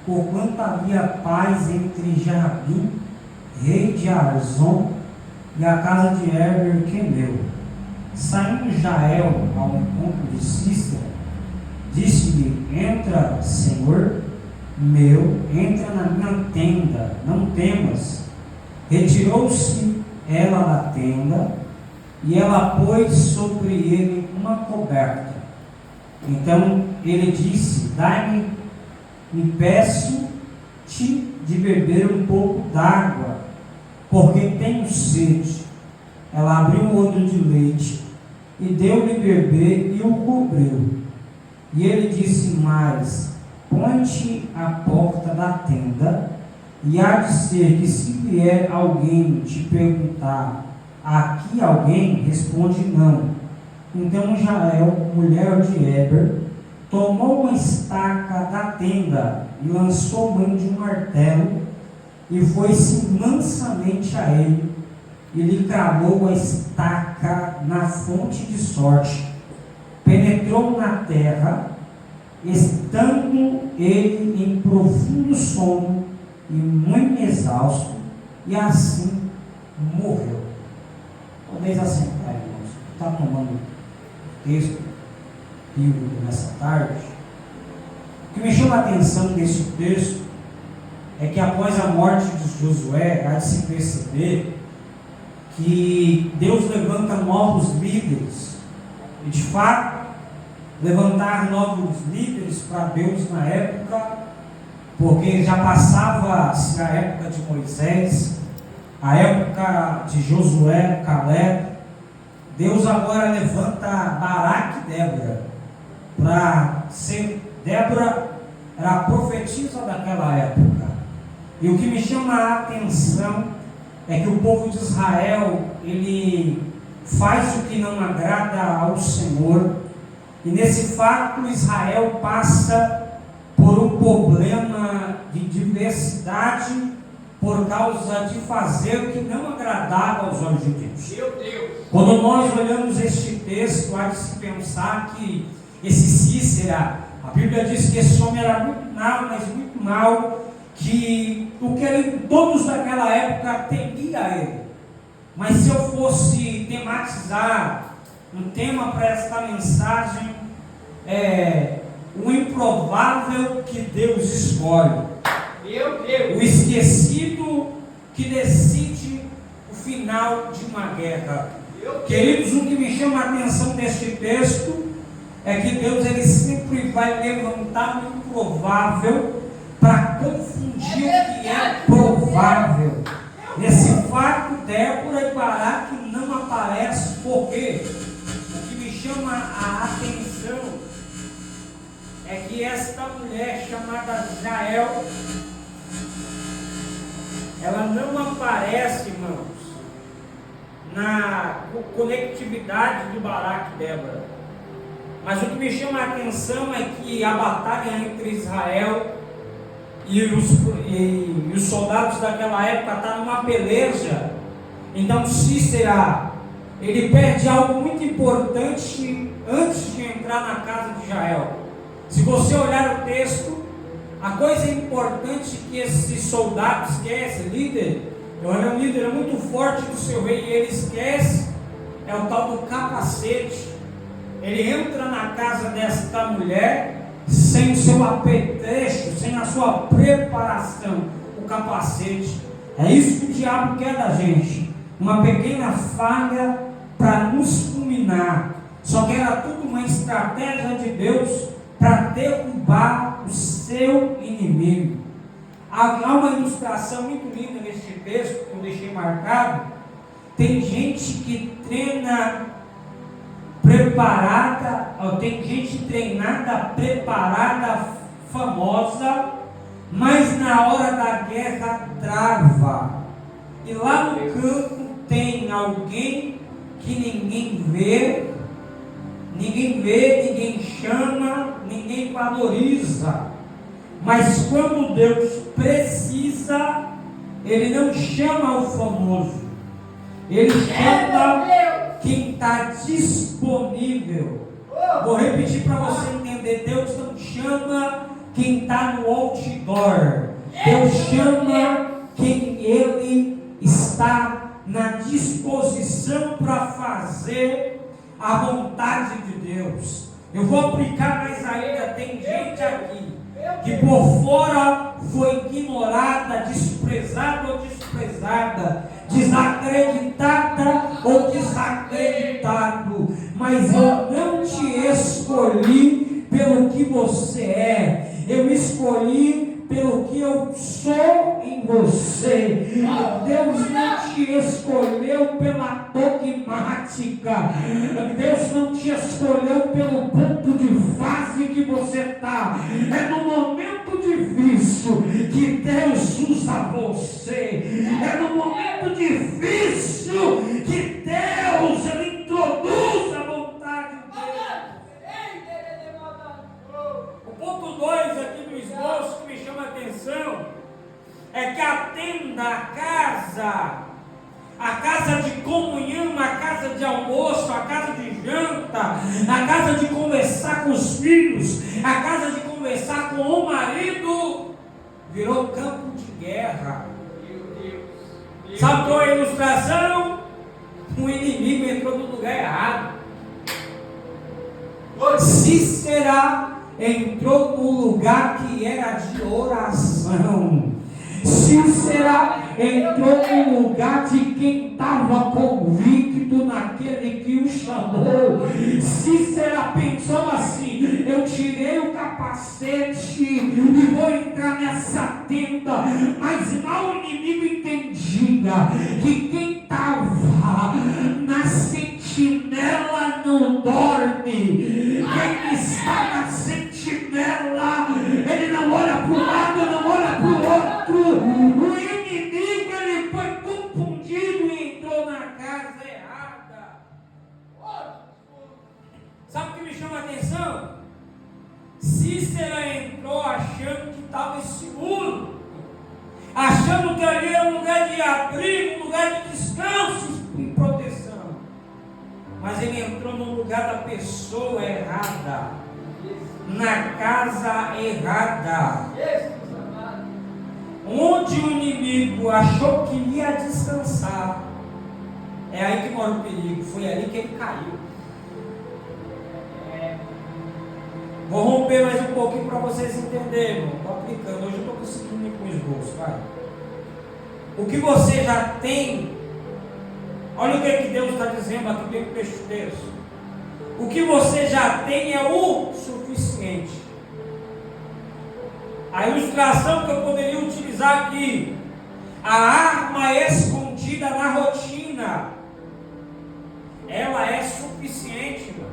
porquanto havia paz entre Jabim, rei de Arzon, e a casa de Heber queneu. Saindo Jael ao encontro de Cícera, disse-lhe: entra, Senhor meu, entra na minha tenda, não temas. Retirou-se ela da tenda, e ela pôs sobre ele uma coberta. Então ele disse: dai-me, peço-te de beber um pouco d'água, porque tenho sede. Ela abriu um odre de leite e deu-lhe beber e o cobriu. E ele disse mais: põe-te à porta da tenda, e há de ser que se vier alguém te perguntar: aqui alguém? Responde: não. Então Jael, mulher de Heber, tomou uma estaca da tenda e lançou mão de um martelo, e foi-se mansamente a ele, e lhe cravou a estaca na fonte de sorte, penetrou na terra, estando ele em profundo sono e muito exausto, e assim morreu. Podeis assentar, irmãos. Está tomando texto bíblico nessa tarde. O que me chama a atenção desse texto é que após a morte de Josué, há de se perceber que Deus levanta novos líderes, e de fato levantar novos líderes para Deus na época, porque já passava-se a época de Moisés, a época de Josué, Caleb. Deus agora levanta Baraque e Débora para ser. Débora era a profetisa daquela época. E o que me chama a atenção é que o povo de Israel, ele faz o que não agrada ao Senhor, e nesse fato Israel passa por um problema de diversidade por causa de fazer o que não agradava aos olhos de Deus. Meu Deus! Quando nós olhamos este texto, há de se pensar que esse Cícera, a Bíblia diz que esse homem era muito mau, mas muito mau, que o que todos daquela época temia a ele. Mas se eu fosse tematizar um tema para esta mensagem, o improvável que Deus escolhe. Meu Deus! O esquecido que decide o final de uma guerra. Queridos, o que me chama a atenção deste texto é que Deus, ele sempre vai levantar o improvável para confundir o que é provável. Nesse fato, Débora e Baraque não aparecem, porque o que me chama a atenção é que esta mulher chamada Jael, ela não aparece, irmãos, na conectividade de Baraque e Débora. Mas o que me chama a atenção é que a batalha entre Israel e os soldados daquela época está numa peleja. Então Cícera, ele perde algo muito importante antes de entrar na casa de Jael. Se você olhar o texto, a coisa importante que esse soldado esquece, líder, era um líder muito forte do seu rei, e ele esquece, é o tal do capacete. Ele entra na casa desta mulher sem o seu apetrecho, sem a sua preparação, o capacete. É isso que o diabo quer da gente, uma pequena falha para nos fulminar. Só que era tudo uma estratégia de Deus para derrubar o seu inimigo. Há uma ilustração muito linda neste texto que eu deixei marcado. Tem gente que treina preparada, tem gente treinada, preparada, famosa, mas na hora da guerra trava. E lá no campo tem alguém que ninguém chama, ninguém valoriza. Mas quando Deus precisa, Ele não chama o famoso, Ele chama quem está disponível. Vou repetir para você entender: Deus não chama quem está no outdoor. Deus chama quem Ele está na disposição para fazer a vontade de Deus. Eu vou aplicar mais ainda. Tem gente aqui que por fora foi ignorada, desprezada ou desprezada, desacreditada ou desacreditado, mas eu não te escolhi pelo que você é, eu escolhi pelo que eu sou em você. Deus não te escolheu pela dogmática, Deus não te escolheu pelo ponto de fase que você está. É no momento difícil que Deus usa você, é no momento difícil que Deus Ele introduz a vontade dele. O ponto 2 aqui do esboço que me chama a atenção é que a tenda, a casa de comunhão, a casa de almoço, a casa de janta, a casa de conversar com os filhos, a casa de conversar com o marido, virou campo de guerra. Sabe qual é a ilustração? O inimigo entrou no lugar errado. Cícera entrou no lugar que era de oração. Cícera entrou no lugar de quem estava convicto naquele que o chamou. Cícera pensou assim: eu tirei o capacete e vou entrar nessa tenda. Mas mal o inimigo entendia que quem estava na sentinela não dorme. Quem está na sentinela, ele não olha para um lado, não olha para o outro. O inimigo, ele foi confundido e entrou na casa errada. Sabe o que me chama a atenção? Cícera entrou achando que estava seguro, achando que ali era um lugar de abrigo, um lugar de descanso e proteção. Mas ele entrou no lugar da pessoa errada, na casa errada, onde o inimigo achou que ia descansar. É aí que mora o perigo. Foi ali que ele caiu. Vou romper mais um pouquinho para vocês entenderem. Estou aplicando. Hoje eu estou conseguindo ir com o esboço. Vai. O que você já tem, olha o que Deus está dizendo aqui dentro deste texto. O que você já tem é o suficiente. A ilustração que eu poderia utilizar aqui: a arma escondida na rotina, ela é suficiente, irmão.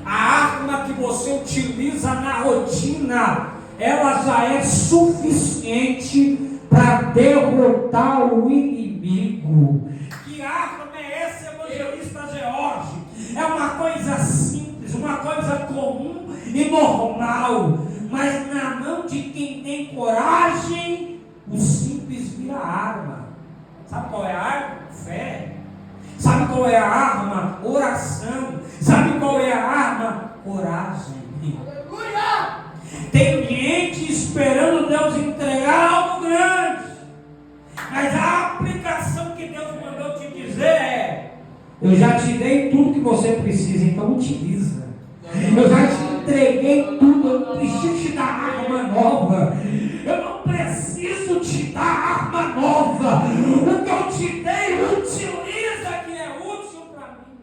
A arma que você utiliza na rotina, ela já é suficiente para derrotar o inimigo. Que arma é essa, evangelista George? É uma coisa simples, uma coisa comum e normal, mas na mão de quem tem coragem, o simples vira arma. Sabe qual é a arma? Fé. Sabe qual é a arma? Oração. Sabe qual é a arma? Coragem. Tem gente esperando Deus entregar algo grande, mas a aplicação que Deus mandou te dizer é: eu já te dei tudo que você precisa, então utiliza. Eu já te entreguei tudo, eu não preciso te dar arma nova. Eu não preciso te dar arma nova. O que eu te dei, utiliza, que é útil para mim.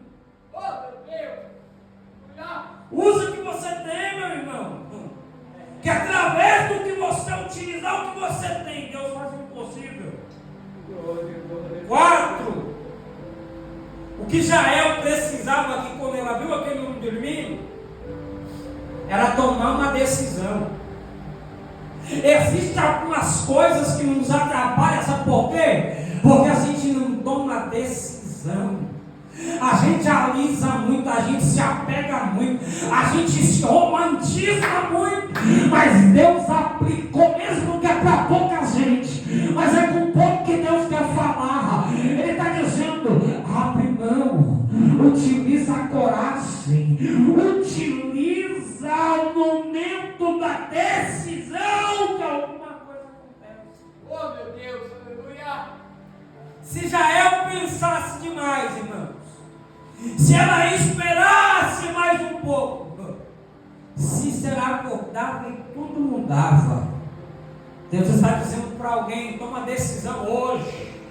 Usa o que você tem, meu irmão. Que através do que você utilizar, o que você tem, Deus faz o impossível. 4. O que Jael precisava aqui, quando ela viu aquele homem dormindo, era tomar uma decisão. Existem algumas coisas que nos atrapalham, sabe por quê? Porque a gente não toma decisão. A gente alisa muito, a gente se apega muito, a gente se romantiza muito, mas Deus aplicou, mesmo que é para pouca gente, mas é com pouco que Deus quer falar. Ele está dizendo: abre mão, utiliza a coragem, utiliza o momento da Se ela esperasse mais um pouco, Cícera acordava e tudo mudava. Deus está dizendo para alguém: toma decisão hoje,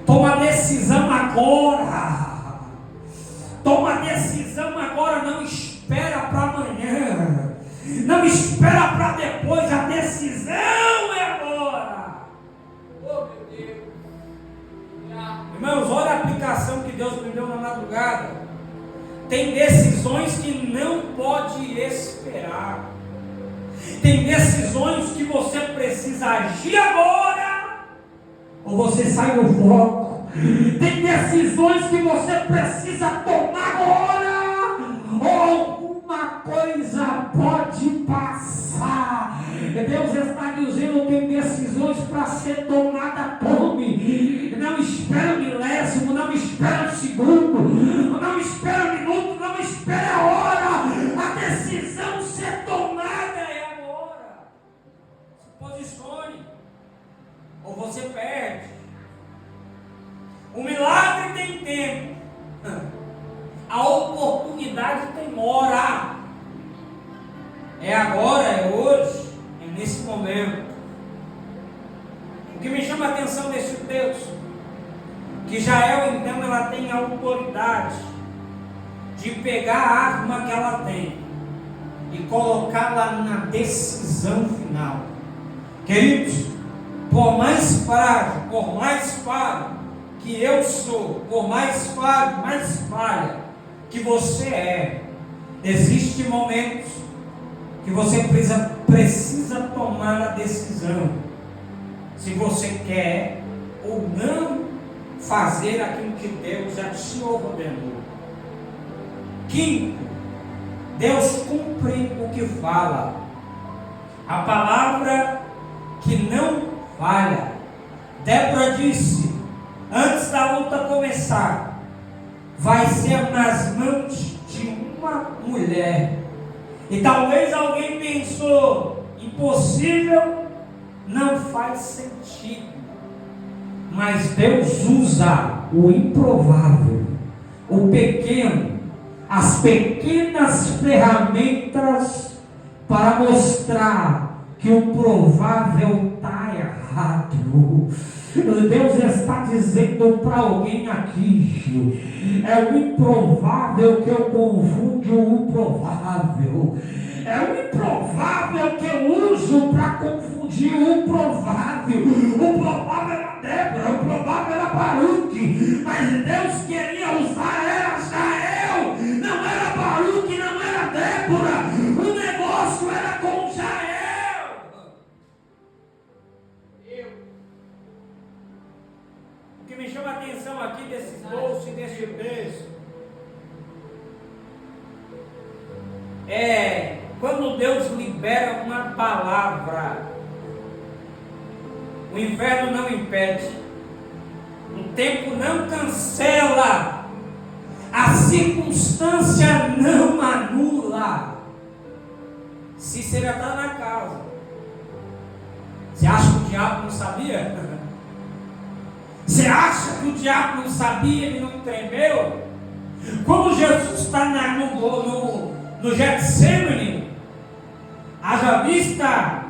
toma decisão agora, toma decisão agora, não espera para amanhã, não espera para depois, a decisão é agora. Oh meu Deus! Irmãos, olha a aplicação que Deus me deu na madrugada. Tem decisões que não pode esperar. Tem decisões que você precisa agir agora, ou você sai do foco. Tem decisões que você precisa tomar agora, ou alguma coisa pode passar. Deus está dizendo: tem decisões para ser tomada, tome. Não espera o milésimo, não espera o segundo, não espera o minuto, não espera a hora. A decisão ser tomada é agora. Se posicione, ou você perde. O milagre tem tempo, a oportunidade demora. É agora, é hoje, é nesse momento. O que me chama a atenção nesse texto, que Jael então ela tem a autoridade de pegar a arma que ela tem e colocá-la na decisão final. Queridos, por mais frágil, por mais falho que eu sou, por mais falha que você é, existem momentos que você precisa tomar a decisão se você quer ou não fazer aquilo que Deus já te ordenou. Quinto, Deus cumpre o que fala. A palavra que não falha. Débora disse, antes da luta começar, vai ser nas mãos de uma mulher. E talvez alguém pensou, impossível, não faz sentido. Mas Deus usa o improvável, o pequeno, as pequenas ferramentas para mostrar que o provável está errado. Deus está dizendo para alguém aqui: é o improvável que eu confundo o provável. É o improvável que eu uso para confundir o provável. O provável era Débora, o provável era Baruque, mas Deus queria usar era Jael, não era Baruque, não era Débora. O negócio era com Jael. O que me chama a atenção aqui desse bolso e desse texto é quando Deus libera uma palavra, o inferno não impede, o tempo não cancela, a circunstância não anula. Cícera está na casa. Você acha que o diabo não sabia? Você acha que o diabo não sabia, ele não tremeu? Quando Jesus está no Getsemane, haja vista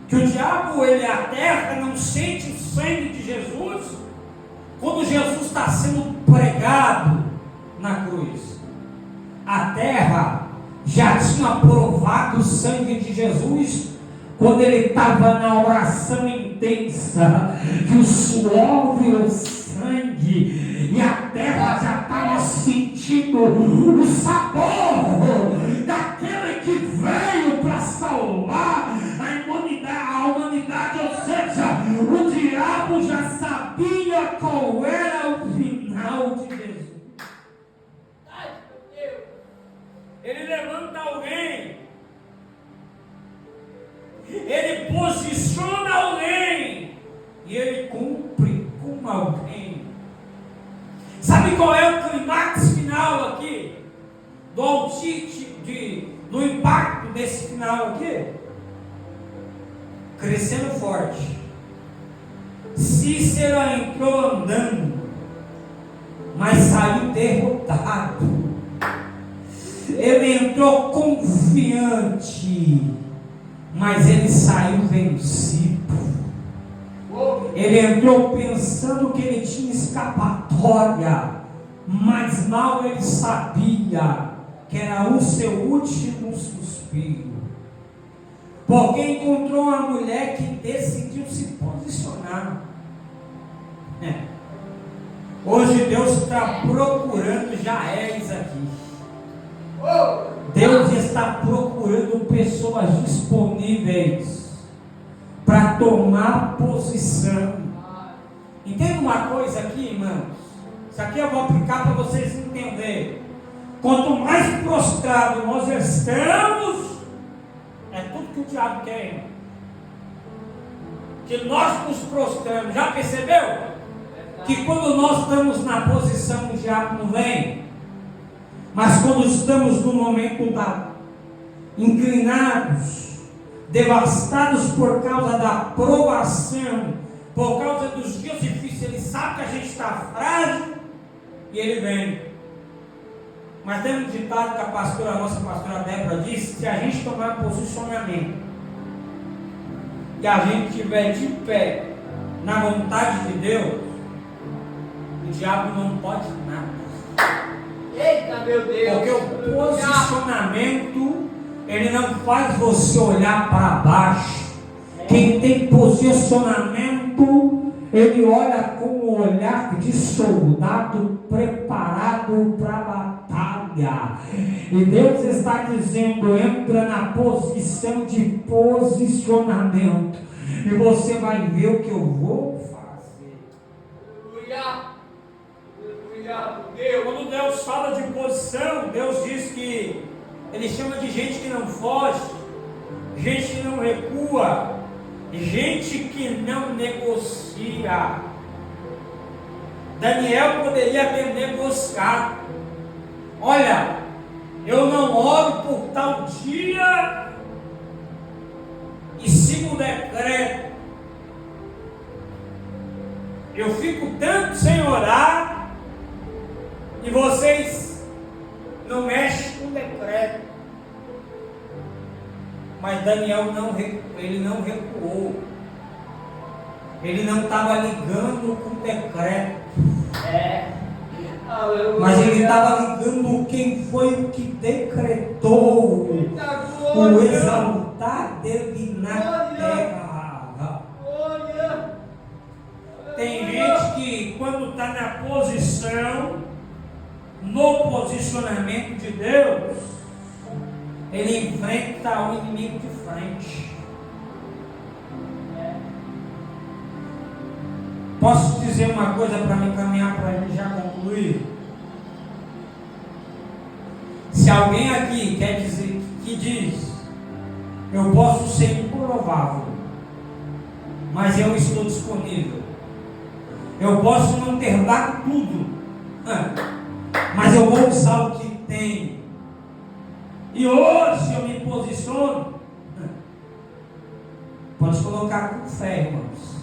que o diabo, a terra não sente o sangue de Jesus. Quando Jesus está sendo pregado na cruz, a terra já tinha provado o sangue de Jesus. Quando ele estava na oração intensa, que o suor virou sangue, e a terra já estava sentindo o sabor daquele que veio para salvar a humanidade, ou seja, o diabo já sabia qual era o final de Jesus. Ai, meu Deus! Ele levanta alguém, ele posiciona alguém e ele cumpre com alguém. Sabe qual é o clímax final aqui? Do impacto desse final aqui? Crescendo forte. Cícera entrou andando, mas saiu derrotado. Ele entrou confiante, mas ele saiu vencido. Ele entrou pensando que ele tinha escapatória, mas mal ele sabia que era o seu último suspiro. Porque encontrou uma mulher que decidiu se posicionar. Hoje Deus está procurando Jaéis aqui. Deus está procurando pessoas disponíveis para tomar posição. Entenda uma coisa aqui, irmãos. Isso aqui eu vou aplicar para vocês entenderem. Quanto mais prostrado nós estamos, é tudo que o diabo quer, irmão. Que nós nos prostramos. Já percebeu? Que quando nós estamos na posição, o diabo não vem. Mas quando estamos no momento inclinados, devastados por causa da provação, por causa dos dias difíceis, ele sabe que a gente está frágil e ele vem. Mas tem um ditado que a nossa pastora Débora disse: se a gente tomar posicionamento e a gente estiver de pé na vontade de Deus, o diabo não pode nada. Eita, meu Deus! Porque o posicionamento, ele não faz você olhar para baixo. Quem tem posicionamento, ele olha com o olhar de soldado preparado para a batalha. E Deus está dizendo: entra na posição de posicionamento, e você vai ver o que eu vou fazer. Aleluia! Quando Deus fala de posição, Deus diz que Ele chama de gente que não foge, gente que não recua, gente que não negocia. Daniel poderia ter negociado: olha, eu não oro por tal dia e sigo o decreto. Eu fico tanto sem orar e vocês não mexem com o decreto. Mas Daniel ele não recuou. Ele não estava ligando com o decreto. Mas ele estava ligando quem foi o que decretou o exaltar dele na terra. Tem gente que quando está na posição, no posicionamento de Deus, ele enfrenta o inimigo de frente. Posso dizer uma coisa para me caminhar, para a gente já concluir? Se alguém aqui quer dizer, que diz: eu posso ser improvável, mas eu estou disponível. Eu posso não ter dado tudo, mas eu vou usar o que tem. E hoje eu me posiciono. Pode colocar com fé, irmãos,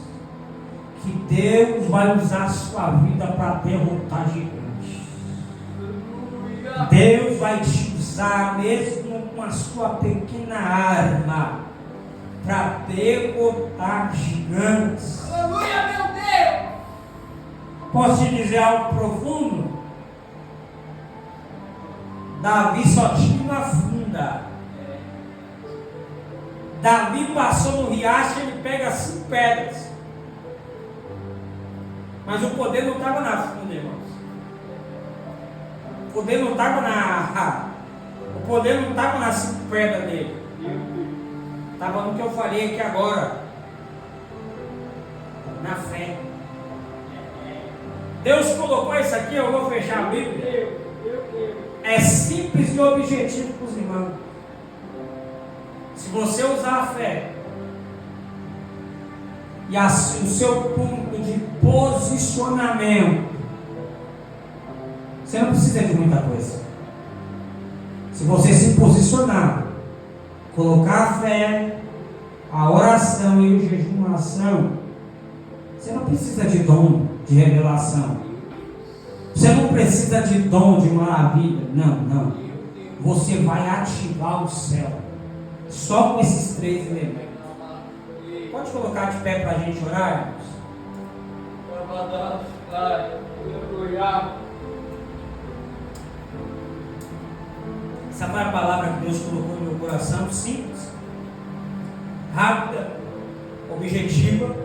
que Deus vai usar a sua vida para derrotar gigantes. Deus vai te usar, mesmo com a sua pequena arma, para derrotar gigantes. Aleluia, meu Deus! Posso te dizer algo profundo? Davi só tinha uma funda. Davi passou no riacho e ele pega 5 pedras. Mas o poder não estava na funda, irmãos. O poder não estava nas 5 pedras dele. Estava no que eu falei aqui agora. Na fé. Deus colocou isso aqui, eu vou fechar a Bíblia. É simples e objetivo para os irmãos. Se você usar a fé e o seu ponto de posicionamento, você não precisa de muita coisa. Se você se posicionar, colocar a fé, a oração e o jejum, a ação, você não precisa de dom de revelação. Você não precisa de dom, de maravilha. Não, não. Você vai ativar o céu. Só com esses 3 elementos. Pode colocar de pé para a gente orar, irmãos? Aleluia. Essa foi a palavra que Deus colocou no meu coração, simples, rápida, objetiva,